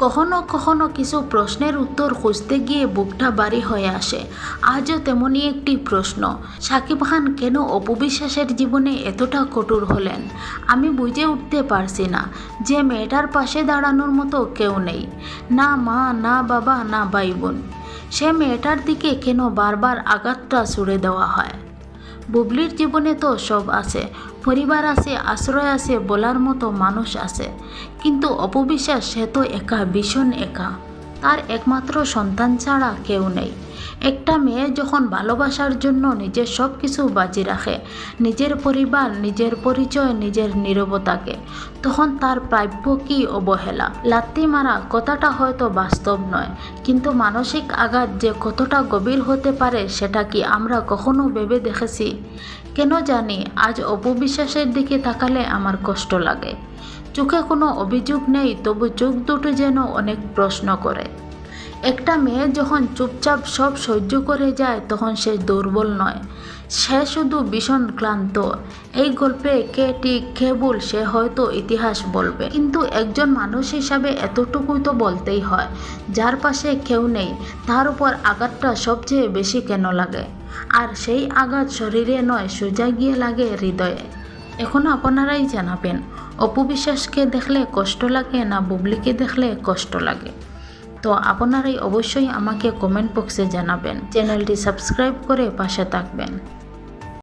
কখনো কখনো কিছু প্রশ্নের উত্তর খুঁজতে গিয়ে বুকটা ভারী হয়ে আসে। আজও তেমনই একটি প্রশ্ন, শাকিব খান কেন অপু বিশ্বাসের জীবনে এতটা কঠোর হলেন? আমি বুঝে উঠতে পারছি না যে মেয়েটার পাশে দাঁড়ানোর মতো কেউ নেই, না মা, না বাবা, না ভাই বোন। সে মেয়েটার দিকে কেন বারবার আঘাতটা ছুড়ে দেওয়া হয়? বুবলির জীবনে তো সব আছে, পরিবার আছে, আশ্রয় আছে, বলার মতো মানুষ আছে, কিন্তু অপু বিশ্বাস সে তো একা, ভীষণ একা। তার একমাত্র সন্তান ছাড়া কেউ নেই। একটা মেয়ে যখন ভালোবাসার জন্য নিজের সব কিছু বাজি রাখে, নিজের পরিবার, নিজের পরিচয়, নিজের নীরবতাকে, তখন তার প্রাপ্য কি অবহেলা? লাত্তি মারা কথাটা হয়তো বাস্তব নয়, কিন্তু মানসিক আঘাত যে কতটা গভীর হতে পারে সেটা কি আমরা কখনো ভেবে দেখেছি? কেন জানি আজ অপু বিশ্বাসের দিকে তাকালে আমার কষ্ট লাগে। চোখে কোনো অভিযোগ নেই, তবু চোখ দুটো যেন অনেক প্রশ্ন করে। একটা মেয়ে যখন চুপচাপ সব সহ্য করে যায় তখন সে দুর্বল নয়, সে শুধু ভীষণ ক্লান্ত। এই গল্পে কে ঠিক কে ভুল সে হয়তো ইতিহাস বলবে, কিন্তু একজন মানুষ হিসাবে এতটুকুই তো বলতেই হয়, যার পাশে কেউ নেই তার উপর আঘাতটা সবচেয়ে বেশি কেন লাগে? আর সেই আঘাত শরীরে নয়, সোজা গিয়ে লাগে হৃদয়ে। এখন আপনারাই জানাবেন, অপু বিশ্বাসকে দেখলে কষ্ট লাগে না বুবলিকে দেখলে কষ্ট লাগে? তো আপনারাই অবশ্যই আমাকে কমেন্ট বক্সে জানাবেন। চ্যানেলটি সাবস্ক্রাইব করে পাশে থাকবেন।